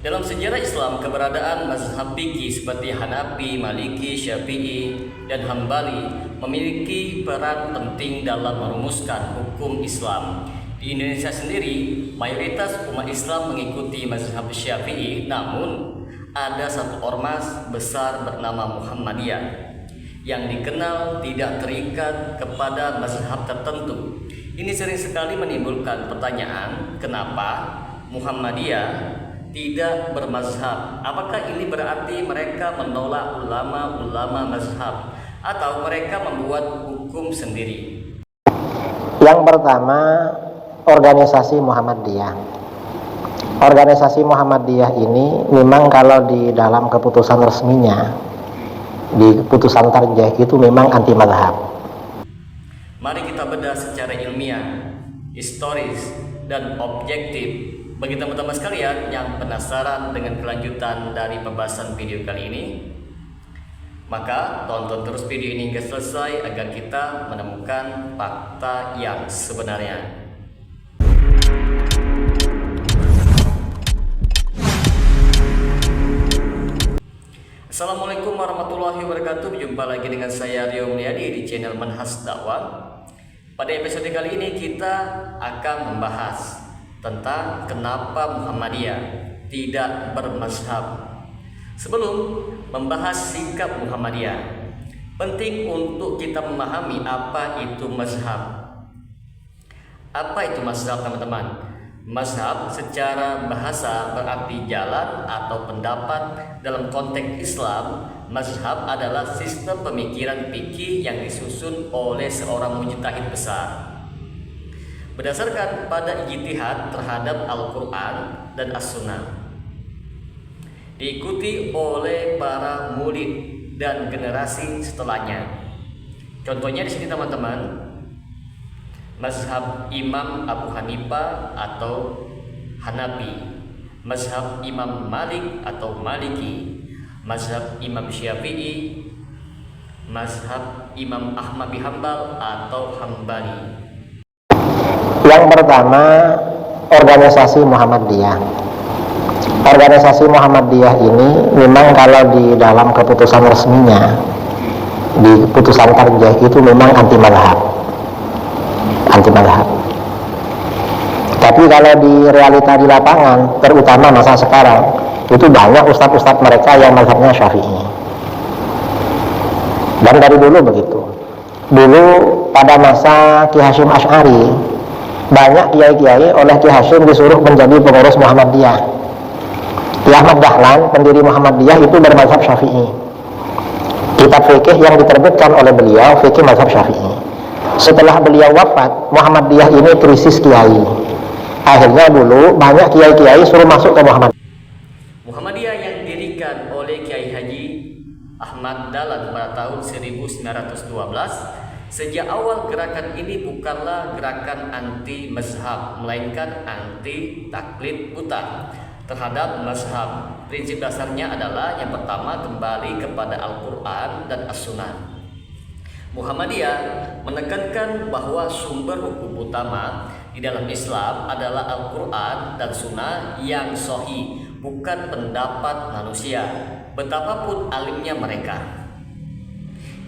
Dalam sejarah Islam, keberadaan mazhab fikih seperti Hanafi, Maliki, Syafi'i, dan Hambali memiliki peran penting dalam merumuskan hukum Islam. Di Indonesia sendiri, mayoritas umat Islam mengikuti mazhab Syafi'i, namun ada satu ormas besar bernama Muhammadiyah yang dikenal tidak terikat kepada mazhab tertentu. Ini sering sekali menimbulkan pertanyaan, kenapa Muhammadiyah tidak bermazhab? Apakah ini berarti mereka menolak ulama-ulama mazhab atau mereka membuat hukum sendiri? Yang pertama, organisasi Muhammadiyah. Organisasi Muhammadiyah ini memang kalau di dalam keputusan resminya, di keputusan tarjih itu memang anti mazhab. Mari kita bedah secara ilmiah, historis, dan objektif. Bagi teman-teman sekalian yang penasaran dengan kelanjutan dari pembahasan video kali ini, maka tonton terus video ini hingga selesai agar kita menemukan fakta yang sebenarnya. Assalamualaikum warahmatullahi wabarakatuh. Jumpa lagi dengan saya Rio Mulyadi di channel Manhaj Dakwah. Pada episode kali ini kita akan membahas tentang kenapa Muhammadiyah tidak bermazhab. Sebelum membahas sikap Muhammadiyah, penting untuk kita memahami apa itu mazhab. Apa itu mazhab, teman-teman? Mazhab secara bahasa berarti jalan atau pendapat. Dalam konteks Islam, mazhab adalah sistem pemikiran fikih yang disusun oleh seorang mujtahid besar berdasarkan pada ijtihad terhadap Al-Quran dan As-Sunnah, diikuti oleh para murid dan generasi setelahnya. Contohnya di sini, teman-teman, mazhab Imam Abu Hanifah atau Hanafi, mazhab Imam Malik atau Maliki, mazhab Imam Syafi'i, mazhab Imam Ahmad bin Hambal atau Hambali. Yang pertama, organisasi Muhammadiyah. Organisasi Muhammadiyah ini memang kalau di dalam keputusan resminya, di keputusan tarjih itu memang anti mazhab. Tapi kalau di realita di lapangan, terutama masa sekarang, itu banyak ustadz-ustadz mereka yang mazhabnya Syafi'i. Dan dari dulu begitu. Dulu pada masa Ki Hasyim Asy'ari, banyak kiai-kiai oleh Ki Hasyim disuruh menjadi pengurus Muhammadiyah. Ki Ahmad Dahlan, pendiri Muhammadiyah, itu bermazhab Syafi'i. Kitab fikih yang diterbitkan oleh beliau fikih mazhab Syafi'i. Setelah beliau wafat, Muhammadiyah ini krisis kiai. Akhirnya dulu banyak kiai-kiai suruh masuk ke Muhammadiyah. Muhammadiyah yang didirikan oleh Kiai Haji Ahmad Dahlan pada tahun 1912. Sejak awal gerakan ini bukanlah gerakan anti mazhab, melainkan anti taklid buta terhadap mazhab. Prinsip dasarnya adalah yang pertama, kembali kepada Al-Quran dan As-Sunnah. Muhammadiyah menekankan bahwa sumber hukum utama di dalam Islam adalah Al-Quran dan Sunnah yang sahih, bukan pendapat manusia, betapapun alimnya mereka.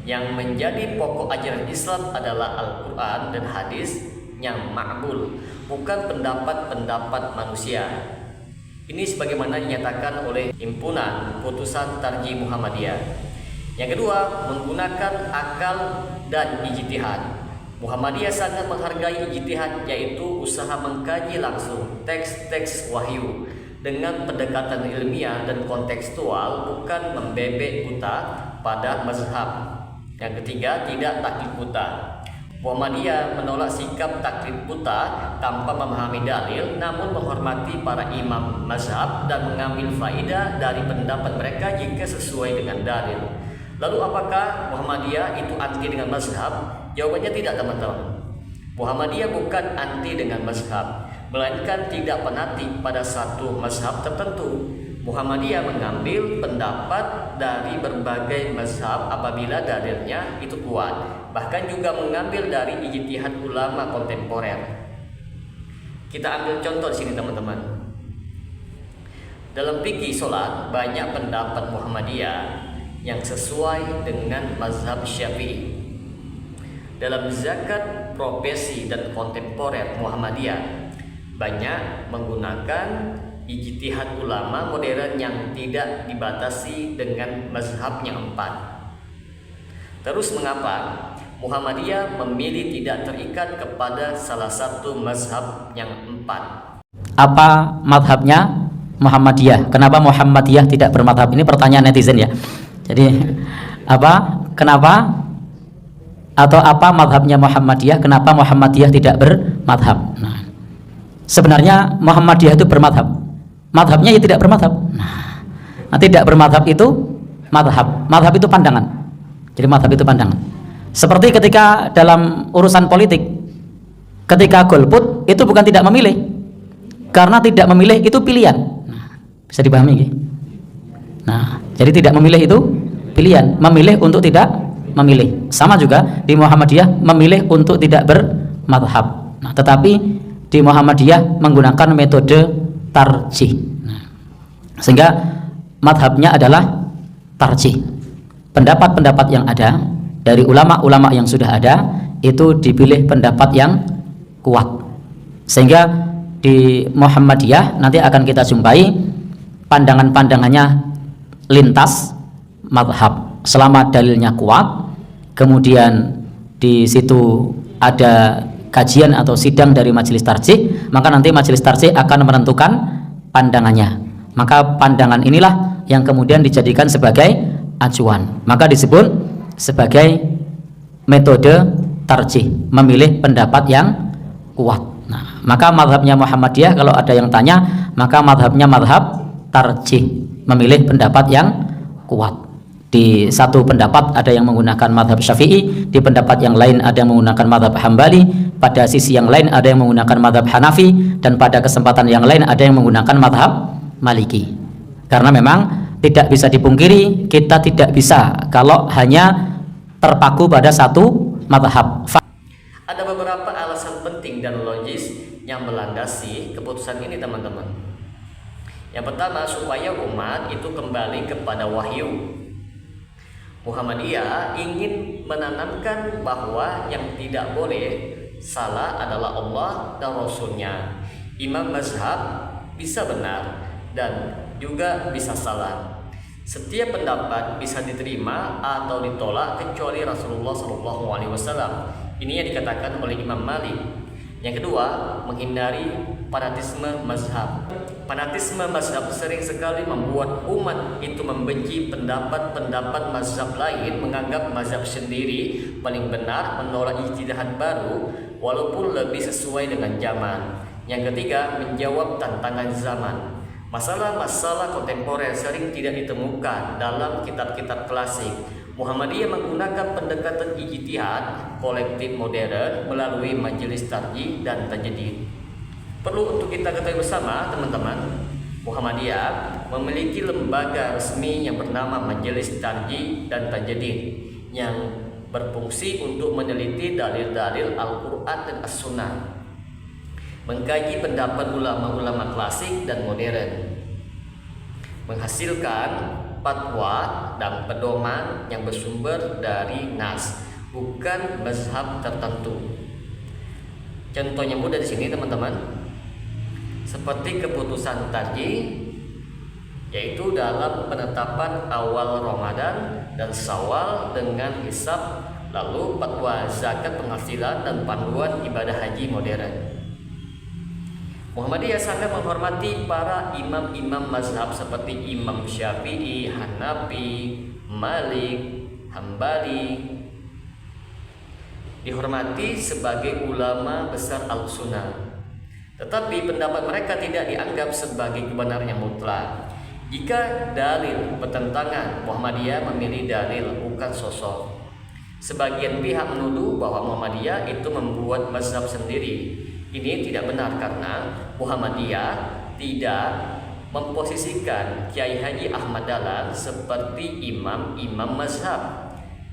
Yang menjadi pokok ajaran Islam adalah Al-Quran dan hadis yang ma'qul, bukan pendapat-pendapat manusia. Ini sebagaimana dinyatakan oleh Himpunan Putusan Tarjih Muhammadiyah. Yang kedua, menggunakan akal dan ijtihad. Muhammadiyah sangat menghargai ijtihad, yaitu usaha mengkaji langsung teks-teks wahyu dengan pendekatan ilmiah dan kontekstual, bukan membebek buta pada mazhab. Yang ketiga, tidak taklid buta. Muhammadiyah menolak sikap taklid buta tanpa memahami dalil, namun menghormati para imam mazhab dan mengambil faidah dari pendapat mereka jika sesuai dengan dalil. Lalu apakah Muhammadiyah itu anti dengan mazhab? Jawabannya tidak, teman-teman. Muhammadiyah bukan anti dengan mazhab, melainkan tidak penati pada satu mazhab tertentu. Muhammadiyah mengambil pendapat dari berbagai mazhab apabila dalilnya itu kuat, bahkan juga mengambil dari ijtihad ulama kontemporer. Kita ambil contoh di sini, teman-teman. Dalam fikih sholat banyak pendapat Muhammadiyah yang sesuai dengan mazhab Syafi'i. Dalam zakat profesi dan kontemporer Muhammadiyah banyak menggunakan ijtihad ulama modern yang tidak dibatasi dengan mazhabnya 4. Terus mengapa Muhammadiyah memilih tidak terikat kepada salah satu mazhab yang 4? Apa mazhabnya Muhammadiyah? Kenapa Muhammadiyah tidak bermadhab? Ini pertanyaan netizen ya. Jadi kenapa atau apa mazhabnya Muhammadiyah? Kenapa Muhammadiyah tidak bermadhab? Nah, sebenarnya Muhammadiyah itu bermadhab. Madhabnya ya tidak bermadhab. Nah, tidak bermadhab itu madhab. Madhab itu pandangan. Jadi madhab itu pandangan. Seperti ketika dalam urusan politik, ketika golput itu bukan tidak memilih, karena tidak memilih itu pilihan. Nah, bisa dipahami gitu? Nah, jadi tidak memilih itu pilihan, memilih untuk tidak memilih. Sama juga di Muhammadiyah memilih untuk tidak bermadhab. Nah, tetapi di Muhammadiyah menggunakan metode tarjih. Nah, sehingga madhabnya adalah tarjih. Pendapat-pendapat yang ada dari ulama-ulama yang sudah ada itu dipilih pendapat yang kuat. Sehingga di Muhammadiyah nanti akan kita jumpai pandangan-pandangannya lintas madhab selama dalilnya kuat. Kemudian di situ ada kajian atau sidang dari majelis tarjih, maka nanti majelis tarjih akan menentukan pandangannya. Maka pandangan inilah yang kemudian dijadikan sebagai acuan, maka disebut sebagai metode tarjih, memilih pendapat yang kuat. Nah, maka mazhabnya Muhammadiyah kalau ada yang tanya, maka mazhabnya mazhab tarjih, memilih pendapat yang kuat. Di satu pendapat ada yang menggunakan mazhab Syafi'i, di pendapat yang lain ada yang menggunakan mazhab Hambali, pada sisi yang lain ada yang menggunakan mazhab Hanafi, dan pada kesempatan yang lain ada yang menggunakan mazhab Maliki. Karena memang tidak bisa dipungkiri, kita tidak bisa kalau hanya terpaku pada satu mazhab. Ada beberapa alasan penting dan logis yang melandasi keputusan ini, teman-teman. Yang pertama, supaya umat itu kembali kepada wahyu. Muhammadiyah ingin menanamkan bahwa yang tidak boleh salah adalah Allah dan Rasulnya. Imam mazhab bisa benar dan juga bisa salah. Setiap pendapat bisa diterima atau ditolak kecuali Rasulullah SAW. Ini yang dikatakan oleh Imam Malik. Yang kedua, menghindari fanatisme mazhab. Fanatisme mazhab sering sekali membuat umat itu membenci pendapat-pendapat mazhab lain, menganggap mazhab sendiri paling benar, menolak ijtihad baru walaupun lebih sesuai dengan zaman. Yang ketiga, menjawab tantangan zaman. Masalah-masalah kontemporer sering tidak ditemukan dalam kitab-kitab klasik. Muhammadiyah menggunakan pendekatan ijtihad kolektif modern melalui majelis tarjih dan tajdid. Perlu untuk kita ketahui bersama, teman-teman, Muhammadiyah memiliki lembaga resmi yang bernama Majelis Tarjih dan Tajdid yang berfungsi untuk meneliti dalil-dalil Al-Quran dan As-Sunnah, mengkaji pendapat ulama-ulama klasik dan modern, menghasilkan fatwa dan pedoman yang bersumber dari nas, bukan mazhab tertentu. Contohnya mudah di sini, teman-teman, seperti keputusan tarjih, yaitu dalam penetapan awal Ramadan dan Syawal dengan hisab, lalu fatwa zakat penghasilan dan panduan ibadah haji modern. Muhammadiyah sangat menghormati para imam-imam mazhab seperti Imam Syafi'i, Hanafi, Malik, Hambali. Dihormati sebagai ulama besar Al-Sunnah. Tetapi pendapat mereka tidak dianggap sebagai kebenaran yang mutlak. Jika dalil bertentangan, Muhammadiyah memilih dalil, bukan sosok. Sebagian pihak menuduh bahwa Muhammadiyah itu membuat mazhab sendiri. Ini tidak benar karena Muhammadiyah tidak memposisikan Kiai Haji Ahmad Dahlan seperti imam-imam mazhab.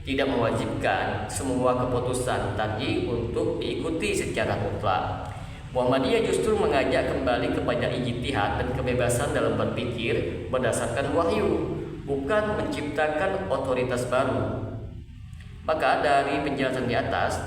Tidak mewajibkan semua keputusan tarjih untuk diikuti secara mutlak. Muhammadiyah justru mengajak kembali kepada ijtihad dan kebebasan dalam berpikir berdasarkan wahyu, bukan menciptakan otoritas baru. Maka dari penjelasan di atas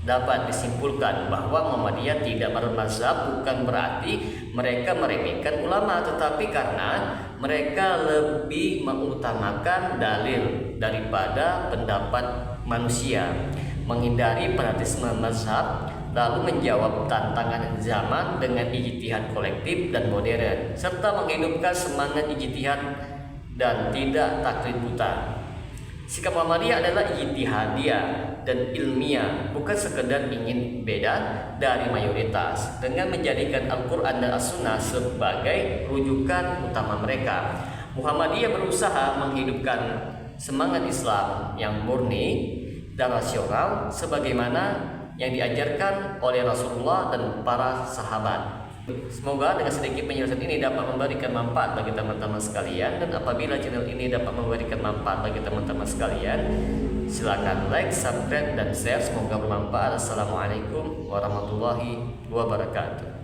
dapat disimpulkan bahwa Muhammadiyah tidak bermazhab bukan berarti mereka meremehkan ulama, tetapi karena mereka lebih mengutamakan dalil daripada pendapat manusia, menghindari fanatisme mazhab, lalu menjawab tantangan zaman dengan ijtihad kolektif dan modern, serta menghidupkan semangat ijtihad dan tidak taklid buta. Sikap Muhammadiyah adalah ijtihadiyah dan ilmiah, bukan sekedar ingin beda dari mayoritas, dengan menjadikan Al-Quran dan As-Sunnah sebagai rujukan utama mereka. Muhammadiyah berusaha menghidupkan semangat Islam yang murni dan rasional sebagaimana yang diajarkan oleh Rasulullah dan para sahabat. Semoga dengan sedikit penjelasan ini dapat memberikan manfaat bagi teman-teman sekalian, dan apabila channel ini dapat memberikan manfaat bagi teman-teman sekalian, silakan like, subscribe, dan share. Semoga bermanfaat. Assalamualaikum warahmatullahi wabarakatuh.